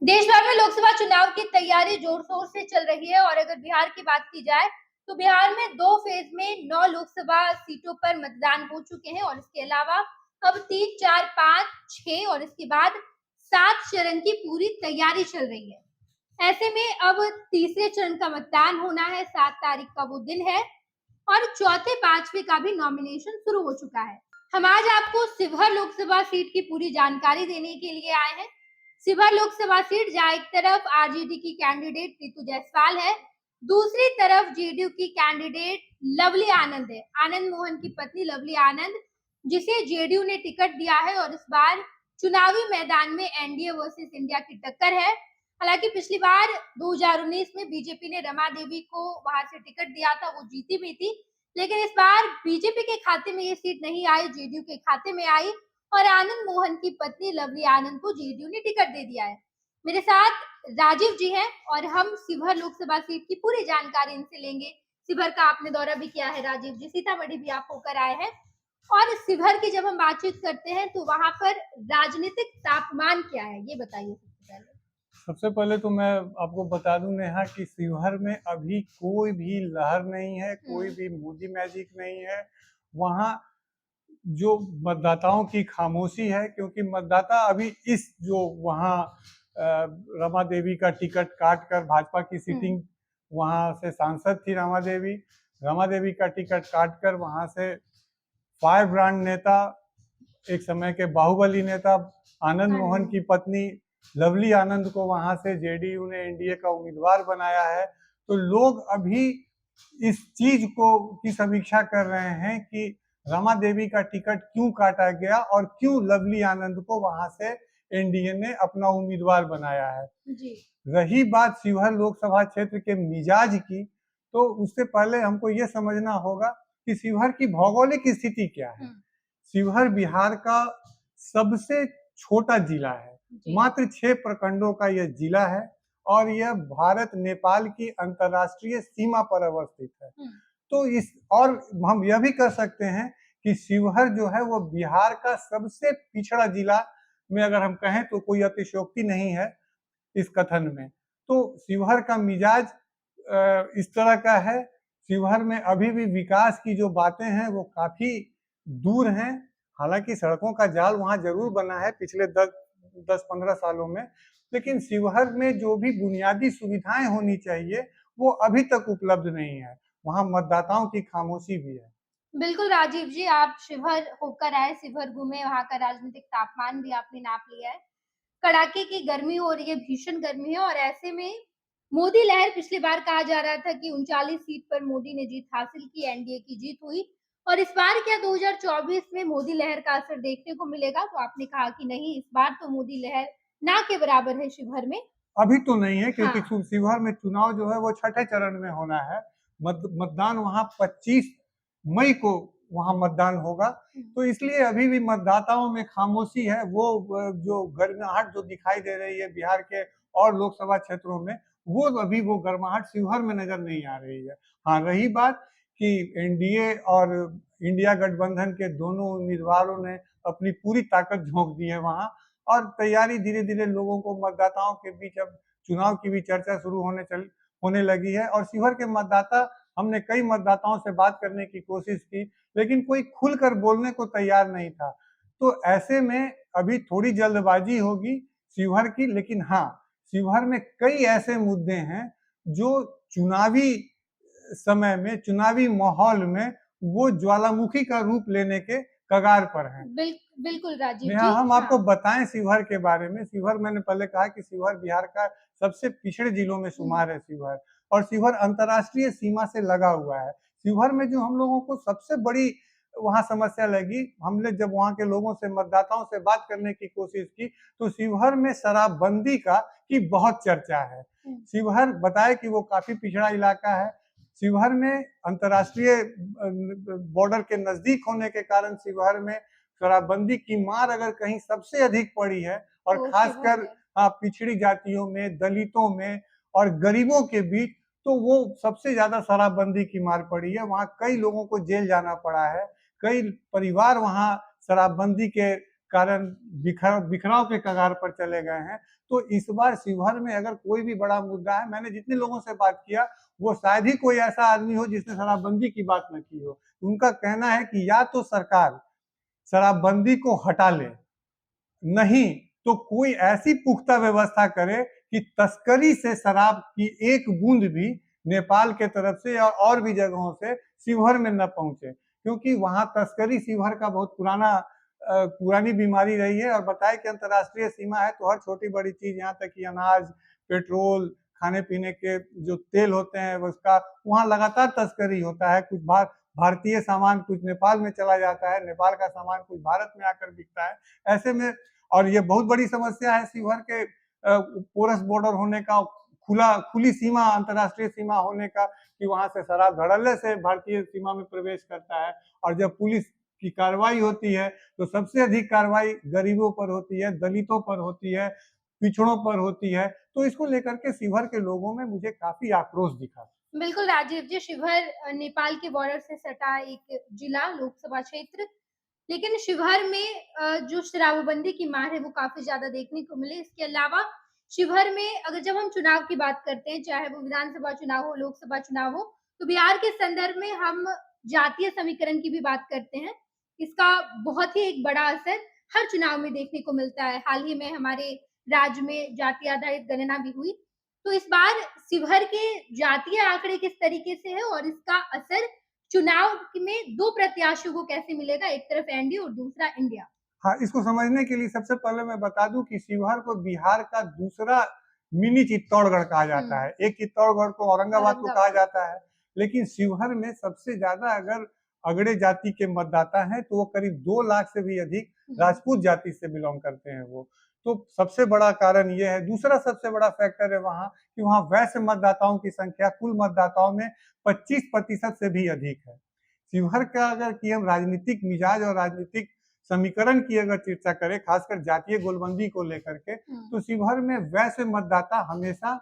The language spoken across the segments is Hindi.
देश भर में लोकसभा चुनाव की तैयारी जोर शोर से चल रही है और अगर बिहार की बात की जाए तो बिहार में 2 फेज में 9 लोकसभा सीटों पर मतदान हो चुके हैं और इसके अलावा अब 3, 4, 5, 6 और इसके बाद 7 चरण की पूरी तैयारी चल रही है। ऐसे में अब तीसरे चरण का मतदान होना है, 7 तारीख का वो दिन है और चौथे, पांचवे का भी नॉमिनेशन शुरू हो चुका है। हम आज आपको शिवहर लोकसभा सीट की पूरी जानकारी देने के लिए आए हैं। शिवहर लोकसभा सीट जहां एक तरफ आरजेडी की कैंडिडेट रितु जायसवाल है, दूसरी तरफ जेडीयू की कैंडिडेट लवली आनंद है, आनंद मोहन की पत्नी लवली आनंद, जिसे जेडीयू ने टिकट दिया है और इस बार चुनावी मैदान में एनडीए वर्सेस इंडिया की टक्कर है। हालांकि पिछली बार 2019 में बीजेपी ने रमा देवी को वहां से टिकट दिया था, वो जीती भी थी, लेकिन इस बार बीजेपी के खाते में ये सीट नहीं आई, जेडीयू के खाते में आई और आनंद मोहन की पत्नी लवली आनंद को जेडीयू ने टिकट दे दिया है। मेरे साथ राजीव जी हैं और हम शिवहर लोकसभा सीट की पूरी जानकारी इनसे लेंगे। शिवहर का आपने दौरा भी किया है राजीव जी, सीतामढ़ी भी आप होकर आए हैं और शिवहर की जब हम बातचीत करते हैं तो वहां पर राजनीतिक तापमान क्या है, ये बताइए सबसे पहले। सबसे पहले तो मैं आपको बता दूं नेहा कि शिवहर में अभी कोई भी लहर नहीं है, कोई भी मोदी मैजिक नहीं है। वहाँ जो मतदाताओं की खामोशी है, क्योंकि मतदाता अभी इस जो वहाँ रमा देवी का टिकट काट कर भाजपा की सीटिंग, वहाँ से सांसद थी रमा देवी का टिकट काट कर वहाँ से फायर ब्रांड नेता, एक समय के बाहुबली नेता आनंद मोहन की पत्नी लवली आनंद को वहां से जेडीयू ने एनडीए का उम्मीदवार बनाया है। तो लोग अभी इस चीज को की समीक्षा कर रहे हैं कि रमा देवी का टिकट क्यों काटा गया और क्यों लवली आनंद को वहां से एनडीए ने अपना उम्मीदवार बनाया है। जी। रही बात शिवहर लोकसभा क्षेत्र के मिजाज की, तो उससे पहले हमको ये समझना होगा कि शिवहर की भौगोलिक स्थिति क्या है। शिवहर बिहार का सबसे छोटा जिला है, मात्र 6 प्रखंडों का यह जिला है और यह भारत नेपाल की अंतर्राष्ट्रीय सीमा पर अवस्थित है। तो इस और हम यह भी कर सकते हैं कि शिवहर जो है वो बिहार का सबसे पिछड़ा जिला में, अगर हम कहें तो कोई अतिशयोक्ति नहीं है इस कथन में। तो शिवहर का मिजाज इस तरह का है। शिवहर में अभी भी विकास की जो बातें हैं वो काफी दूर हैं। हालांकि सड़कों का जाल वहां जरूर बना है पिछले 10-15 सालों में, लेकिन शिवहर में जो भी बुनियादी सुविधाएं होनी चाहिए वो अभी तक उपलब्ध नहीं है। वहां मतदाताओं की खामोशी भी है। बिल्कुल राजीव जी, आप शिवहर होकर आए, शिवहर घूमे, वहां का राजनीतिक तापमान भी आपने नाप लिया है। कड़ाके की गर्मी हो रही है, भीषण गर्मी है और ऐसे में मोदी लहर, पिछली बार कहा जा रहा था कि 39 सीट पर मोदी ने जीत हासिल की, एनडीए की जीत हुई और इस बार क्या 2024 में मोदी लहर का असर देखने को मिलेगा? तो आपने कहा कि नहीं, इस बार तो मोदी लहर ना के बराबर है शिवहर में। अभी तो नहीं है, क्योंकि शिवहर में चुनाव जो है वो छठे चरण में होना है। मतदान वहां 25 मई को वहां मतदान होगा, तो इसलिए अभी भी मतदाताओं में खामोशी है। वो जो गर्माहट जो दिखाई दे रही है बिहार के और लोकसभा क्षेत्रों में, वो अभी वो गर्माहट शिवहर में नजर नहीं आ रही है। हाँ, रही बात कि एनडीए और इंडिया गठबंधन के दोनों उम्मीदवारों ने अपनी पूरी ताकत झोंक दी है वहां, और तैयारी धीरे धीरे लोगों को, मतदाताओं के बीच अब चुनाव की भी चर्चा शुरू होने लगी है। और शिवहर के मतदाता, हमने कई मतदाताओं से बात करने की कोशिश की, लेकिन कोई खुलकर बोलने को तैयार नहीं था। तो ऐसे में अभी थोड़ी जल्दबाजी होगी शिवहर की, लेकिन हाँ, शिवहर में कई ऐसे मुद्दे हैं जो चुनावी समय में, चुनावी माहौल में वो ज्वालामुखी का रूप लेने के कगार पर हैं। बिल्कुल राजीव जी, हम आपको बताएं शिवहर के बारे में। शिवहर, मैंने पहले कहा कि शिवहर बिहार का सबसे पिछड़े जिलों में शुमार है शिवहर, और शिवहर अंतर्राष्ट्रीय सीमा से लगा हुआ है। शिवहर में जो हम लोगों को सबसे बड़ी वहां समस्या लगी, हमने जब वहां के लोगों से, मतदाताओं से बात करने की कोशिश की, तो शिवहर में शराबबंदी की बहुत चर्चा है। शिवहर बताए कि वो काफी पिछड़ा इलाका है। शिवहर में अंतर्राष्ट्रीय बॉर्डर के नजदीक होने के कारण शिवहर में शराबबंदी की मार अगर कहीं सबसे अधिक पड़ी है, और खासकर पिछड़ी जातियों में, दलितों में और गरीबों के बीच, तो वो सबसे ज्यादा शराबबंदी की मार पड़ी है। वहाँ कई लोगों को जेल जाना पड़ा है, कई परिवार वहाँ शराबबंदी के कारण बिखराव के कगार पर चले गए हैं। तो इस बार शिवहर में अगर कोई भी बड़ा मुद्दा है, मैंने जितने लोगों से बात किया वो शायद ही कोई ऐसा आदमी हो जिसने शराबबंदी की बात न की हो। उनका कहना है कि या तो सरकार शराबबंदी को हटा ले, नहीं तो कोई ऐसी पुख्ता व्यवस्था करे कि तस्करी से शराब की एक बूंद भी नेपाल के तरफ से या और भी जगहों से शिवहर में न पहुंचे, क्योंकि वहां तस्करी शिवहर का बहुत पुरानी बीमारी रही है। और बताए कि अंतर्राष्ट्रीय सीमा है तो हर छोटी बड़ी चीज, यहाँ तक कि अनाज, पेट्रोल, खाने पीने के जो तेल होते हैं उसका वहाँ लगातार तस्करी होता है। कुछ भारतीय सामान कुछ नेपाल में चला जाता है, नेपाल का सामान कुछ भारत में आकर बिकता है। ऐसे में और ये बहुत बड़ी समस्या है शिवहर के पोरस बॉर्डर होने का, खुली सीमा, अंतर्राष्ट्रीय सीमा होने का, कि वहां से शराब धड़ल्ले से भारतीय सीमा में प्रवेश करता है। और जब पुलिस की कार्रवाई होती है तो सबसे अधिक कार्रवाई गरीबों पर होती है, दलितों पर होती है, पिछड़ों पर होती है। तो इसको लेकर के शिवहर के लोगों में मुझे काफी आक्रोश दिखा। बिल्कुल राजीव जी, शिवहर नेपाल के बॉर्डर से सटा एक जिला लोकसभा क्षेत्र, लेकिन शिवहर में जो शराबबंदी की मार है वो काफी ज्यादा देखने को मिली। इसके अलावा शिवहर में अगर जब हम चुनाव की बात करते हैं, चाहे वो विधानसभा चुनाव हो, लोकसभा चुनाव हो, तो बिहार के संदर्भ में हम जातीय समीकरण की भी बात करते हैं। इसका बहुत ही एक बड़ा असर हर चुनाव में देखने को मिलता है। हाल ही में हमारे राज्य में जाति आधारित गणना भी हुई। तो इस बार शिवहर के जातीय आंकड़े किस तरीके से है और इसका असर चुनाव में दो प्रत्याशियों को कैसे मिलेगा, एक तरफ एनडीए और दूसरा इंडिया? हाँ, इसको समझने के लिए सबसे पहले मैं बता दूं कि शिवहर को बिहार का दूसरा मिनी चित्तौड़गढ़ कहा जाता है। एक चित्तौड़गढ़ को औरंगाबाद को कहा जाता है, लेकिन शिवहर में सबसे ज्यादा अगर अगड़े जाति के मतदाता हैं तो वो करीब 2 लाख से भी अधिक राजपूत जाति से बिलोंग करते हैं वो। तो सबसे बड़ा कारण ये है। दूसरा सबसे बड़ा फैक्टर है वहाँ कि वहाँ वैश्य मतदाताओं की संख्या कुल मतदाताओं में 25% से भी अधिक है। शिवहर का अगर कि हम राजनीतिक मिजाज और राजनीतिक समीकरण की अगर चर्चा करें, खासकर जातीय गोलबंदी को लेकर के, तो शिवहर में वैश्य मतदाता हमेशा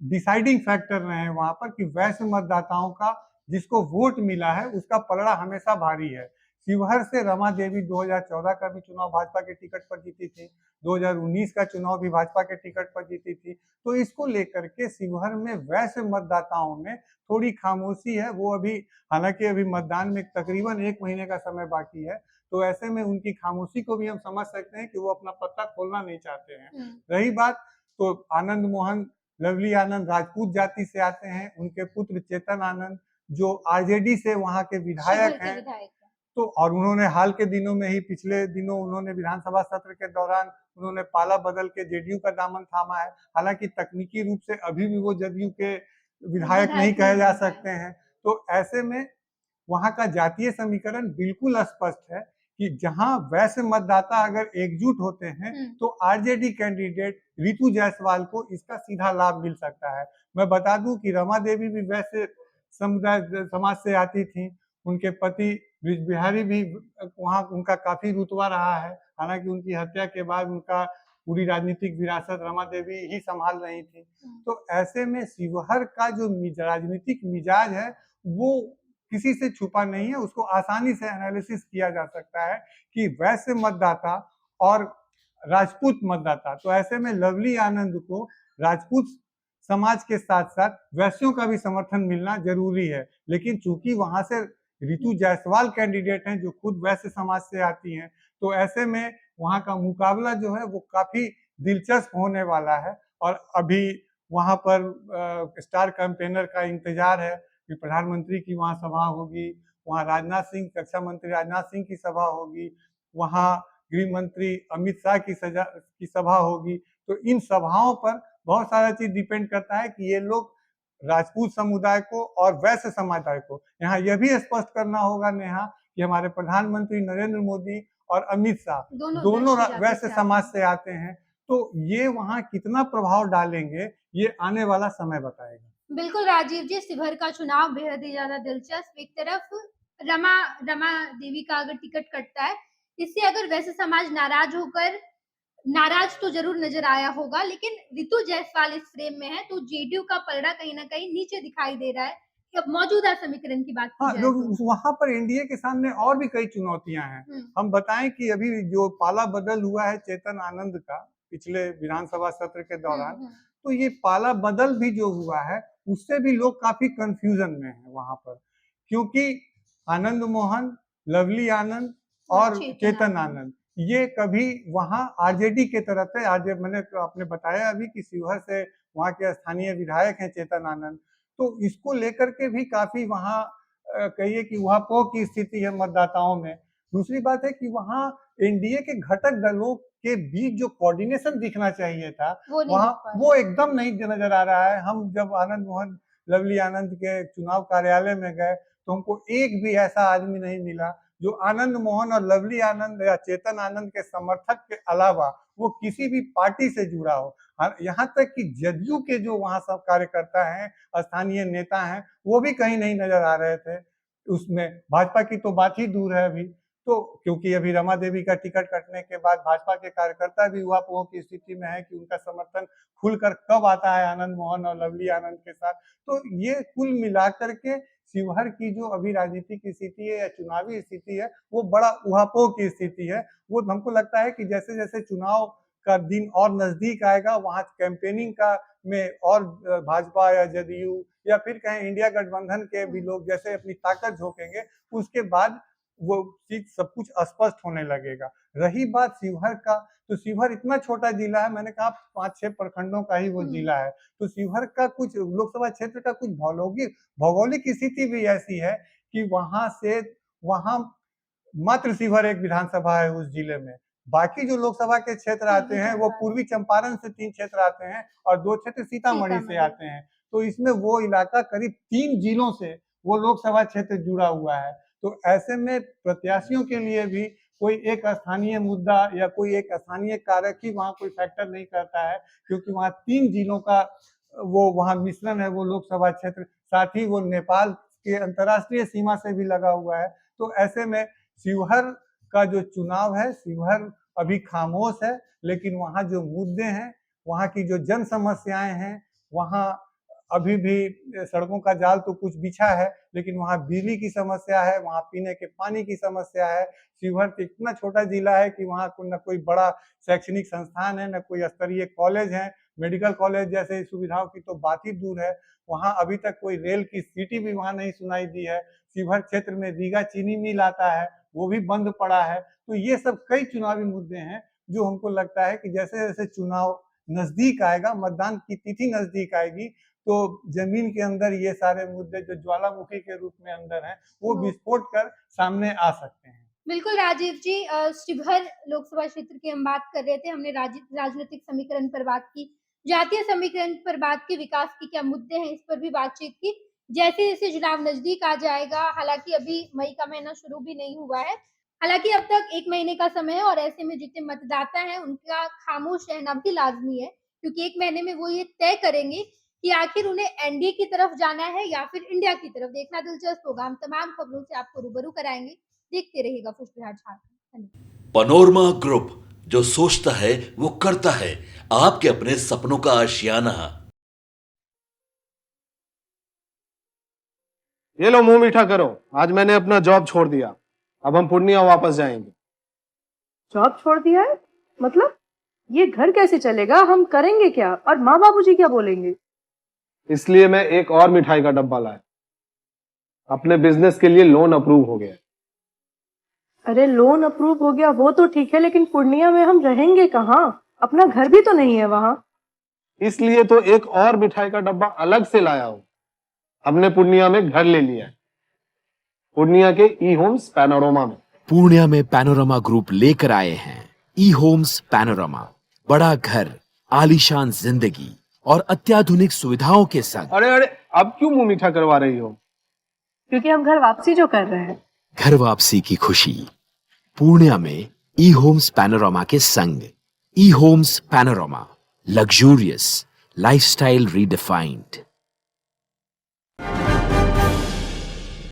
डिसाइडिंग फैक्टर रहे हैं वहां पर, कि वैश्य मतदाताओं का जिसको वोट मिला है उसका पलड़ा हमेशा भारी है। शिवहर से रमा देवी 2014 का भी चुनाव भाजपा के टिकट पर जीती थी, 2019 का चुनाव भी भाजपा के टिकट पर जीती थी। तो इसको लेकर के शिवहर में वैश्य मतदाताओं में थोड़ी खामोशी है। वो अभी, हालांकि अभी मतदान में तकरीबन 1 महीने का समय बाकी है, तो ऐसे में उनकी खामोशी को भी हम समझ सकते हैं कि वो अपना पत्ता खोलना नहीं चाहते हैं। रही बात, तो आनंद मोहन, लवली आनंद राजपूत जाति से आते हैं, उनके पुत्र चेतन आनंद जो आरजेडी से वहां के विधायक हैं। तो और उन्होंने हाल के दिनों में ही, पिछले दिनों उन्होंने विधानसभा सत्र के दौरान उन्होंने पाला बदल के जेडीयू का दामन थामा है। हालांकि तकनीकी रूप से अभी भी वो जदयू के विधायक नहीं कहे जा सकते हैं। तो ऐसे में वहां का जातीय समीकरण बिल्कुल स्पष्ट है कि जहां वैश्य मतदाता अगर एकजुट होते हैं तो आरजेडी कैंडिडेट रितु जायसवाल को इसका सीधा लाभ मिल सकता है। मैं बता दूं कि रमा देवी भी वैश्य समाज से आती थी, उनके पति ब्रिज बिहारी भी वहां उनका काफी रुतबा रहा है। हालांकि उनकी हत्या के बाद उनका पूरी राजनीतिक विरासत रमा देवी ही संभाल रही थी। तो ऐसे में शिवहर का जो राजनीतिक मिजाज है वो किसी से छुपा नहीं है, उसको आसानी से एनालिसिस किया जा सकता है कि वैश्य मतदाता और राजपूत मतदाता। तो ऐसे में लवली आनंद को राजपूत समाज के साथ साथ वैश्यों का भी समर्थन मिलना जरूरी है। लेकिन चूंकि वहां से रितु जायसवाल कैंडिडेट हैं जो खुद वैश्य समाज से आती हैं, तो ऐसे में वहां का मुकाबला जो है वो काफी दिलचस्प होने वाला है। और अभी वहां पर स्टार कैंपेनर का इंतजार है कि प्रधानमंत्री की वहां सभा होगी, वहां राजनाथ सिंह, रक्षा मंत्री राजनाथ सिंह की सभा होगी, वहां गृह मंत्री अमित शाह की सभा होगी। तो इन सभाओं पर बहुत सारा चीज डिपेंड करता है कि ये लोग राजपूत समुदाय को और वैश्य समुदाय को, यहाँ यह भी स्पष्ट करना होगा नेहा कि हमारे प्रधानमंत्री नरेंद्र मोदी और अमित शाह दोनों वैश्य समाज से आते हैं। तो ये वहां कितना प्रभाव डालेंगे ये आने वाला समय बताएगा। बिल्कुल राजीव जी, शिवहर का चुनाव बेहद ही ज्यादा दिलचस्प। एक तरफ रमा देवी का अगर टिकट कटता है, इससे अगर वैश्य समाज नाराज तो जरूर नजर आया होगा, लेकिन रितु जायसवाल इस फ्रेम में है तो जेडीयू का पलड़ा कहीं ना कहीं नीचे दिखाई दे रहा है। मौजूदा समीकरण की बात की हाँ, जाए जो तो। वहां पर एनडीए के सामने और भी कई चुनौतियां हैं। हम बताएं कि अभी जो पाला बदल हुआ है चेतन आनंद का पिछले विधानसभा सत्र के दौरान, तो ये पाला बदल भी जो हुआ है उससे भी लोग काफी कंफ्यूजन में हैं वहां पर, क्योंकि आनंद मोहन, लवली आनंद और चेतन आनंद ये कभी वहां आरजेडी के तरफ थे। आज मैंने तो आपने बताया अभी कि शिवहर से वहां के स्थानीय विधायक हैं चेतन आनंद, तो इसको लेकर के भी काफी वहां कहिए कि उहापोह की स्थिति है मतदाताओं में। दूसरी बात है कि वहां एनडीए के घटक दलों के बीच जो कोऑर्डिनेशन दिखना चाहिए था वहां वो एकदम नहीं नजर आ रहा है। हम जब आनंद मोहन, लवली आनंद के चुनाव कार्यालय में गए तो हमको एक भी ऐसा आदमी नहीं मिला जो आनंद मोहन और लवली आनंद या चेतन आनंद के समर्थक के अलावा वो किसी भी पार्टी से जुड़ा हो। यहाँ तक कि जदयू के जो वहां सब कार्यकर्ता हैं, स्थानीय नेता हैं, वो भी कहीं नहीं नजर आ रहे थे उसमें। भाजपा की तो बात ही दूर है अभी, तो क्योंकि अभी रमा देवी का टिकट कटने के बाद भाजपा के कार्यकर्ता भी उहापोह की स्थिति में है कि उनका समर्थन खुलकर कब आता है आनंद मोहन और लवली आनंद के साथ। तो ये कुल मिलाकर के शिवहर की जो अभी राजनीतिक स्थिति है या चुनावी स्थिति है वो बड़ा उहापोह की स्थिति है। वो हमको लगता है कि जैसे जैसे चुनाव का दिन और नजदीक आएगा वहां कैंपेनिंग का में और भाजपा या जदयू या फिर कहें इंडिया गठबंधन के भी लोग जैसे अपनी ताकत झोंकेंगे, उसके बाद वो चीज सब कुछ स्पष्ट होने लगेगा। रही बात शिवहर का, तो शिवहर इतना छोटा जिला है, मैंने कहा 5-6 प्रखंडों का ही वो जिला है, तो शिवहर का कुछ लोकसभा क्षेत्र का कुछ भौगोलिक स्थिति भी ऐसी है कि वहां मात्र शिवहर एक विधानसभा है उस जिले में। बाकी जो लोकसभा के क्षेत्र आते हैं वो पूर्वी चंपारण से 3 क्षेत्र आते हैं और 2 क्षेत्र सीतामढ़ी से आते हैं। तो इसमें वो इलाका करीब 3 जिलों से वो लोकसभा क्षेत्र जुड़ा हुआ है। तो ऐसे में प्रत्याशियों के लिए भी कोई एक स्थानीय मुद्दा या कोई एक स्थानीय कारक ही वहां कोई फैक्टर नहीं करता है, क्योंकि वहां 3 जिलों का वो वहां मिश्रण है वो लोकसभा क्षेत्र, साथ ही वो नेपाल के अंतर्राष्ट्रीय सीमा से भी लगा हुआ है। तो ऐसे में शिवहर का जो चुनाव है, शिवहर अभी खामोश है, लेकिन वहाँ जो मुद्दे हैं, वहाँ की जो जन समस्याएं हैं, वहाँ अभी भी सड़कों का जाल तो कुछ बिछा है, लेकिन वहाँ बिजली की समस्या है, वहाँ पीने के पानी की समस्या है। शिवहर इतना छोटा जिला है कि वहाँ न कोई बड़ा शैक्षणिक संस्थान है, न कोई स्तरीय कॉलेज है, मेडिकल कॉलेज जैसे सुविधाओं की तो बात ही दूर है। वहाँ अभी तक कोई रेल की सिटी भी वहाँ नहीं सुनाई दी है। शिवहर क्षेत्र में रीगा चीनी मिल आता है, वो भी बंद पड़ा है। तो ये सब कई चुनावी मुद्दे हैं जो हमको लगता है कि जैसे जैसे चुनाव नजदीक आएगा, मतदान की तिथि नजदीक आएगी, तो जमीन के अंदर ये सारे मुद्दे जो ज्वालामुखी के रूप में अंदर हैं वो विस्फोट कर सामने आ सकते हैं। बिल्कुल राजीव जी, शिवहर लोकसभा क्षेत्र की हम बात कर रहे थे, हमने राजनीतिक समीकरण पर बात की, जातीय समीकरण पर बात की, विकास के क्या मुद्दे हैं इस पर भी बातचीत की। जैसे जैसे चुनाव नजदीक आ जाएगा, हालांकि अभी मई का महीना शुरू भी नहीं हुआ है, हालांकि अब तक 1 महीने का समय है और ऐसे में जितने मतदाता हैं उनका खामोश रहना भी लाजमी है, क्योंकि 1 महीने में वो ये तय करेंगे कि आखिर उन्हें एनडीए की तरफ जाना है या फिर इंडिया की तरफ। देखना दिलचस्प होगा। हम तमाम खबरों से आपको रूबरू कराएंगे। देखते रहिएगा खुश बिहार झारखंड। पनोरमा ग्रुप, जो सोचता है वो करता है, आपके अपने सपनों का आशियाना। ये लो मुंह मीठा करो, आज मैंने अपना जॉब छोड़ दिया, अब हम पूर्णिया वापस जाएंगे। जॉब छोड़ दिया है? मतलब ये घर कैसे चलेगा, हम करेंगे क्या और माँ बाबूजी क्या बोलेंगे? इसलिए मैं एक और मिठाई का डब्बा लाया, अपने बिजनेस के लिए लोन अप्रूव हो गया। अरे लोन अप्रूव हो गया वो तो ठीक है, लेकिन पूर्णिया में हम रहेंगे कहाँ? अपना घर भी तो नहीं है वहाँ। इसलिए तो एक और मिठाई का डब्बा अलग से लाया हूँ। हमने पूर्णिया में घर ले लिया है, पूर्णिया के ई होम्स पैनोरमा में। पूर्णिया में पैनोरमा ग्रुप लेकर आए हैं ई होम्स पैनोरमा, बड़ा घर, आलीशान जिंदगी और अत्याधुनिक सुविधाओं के संग। अरे अरे, अब क्यों मुंह मीठा करवा रही हो? क्योंकि हम घर वापसी जो कर रहे हैं। घर वापसी की खुशी पूर्णिया में ई होम्स पैनोरमा के संग। ई Homes Panorama, luxurious lifestyle redefined.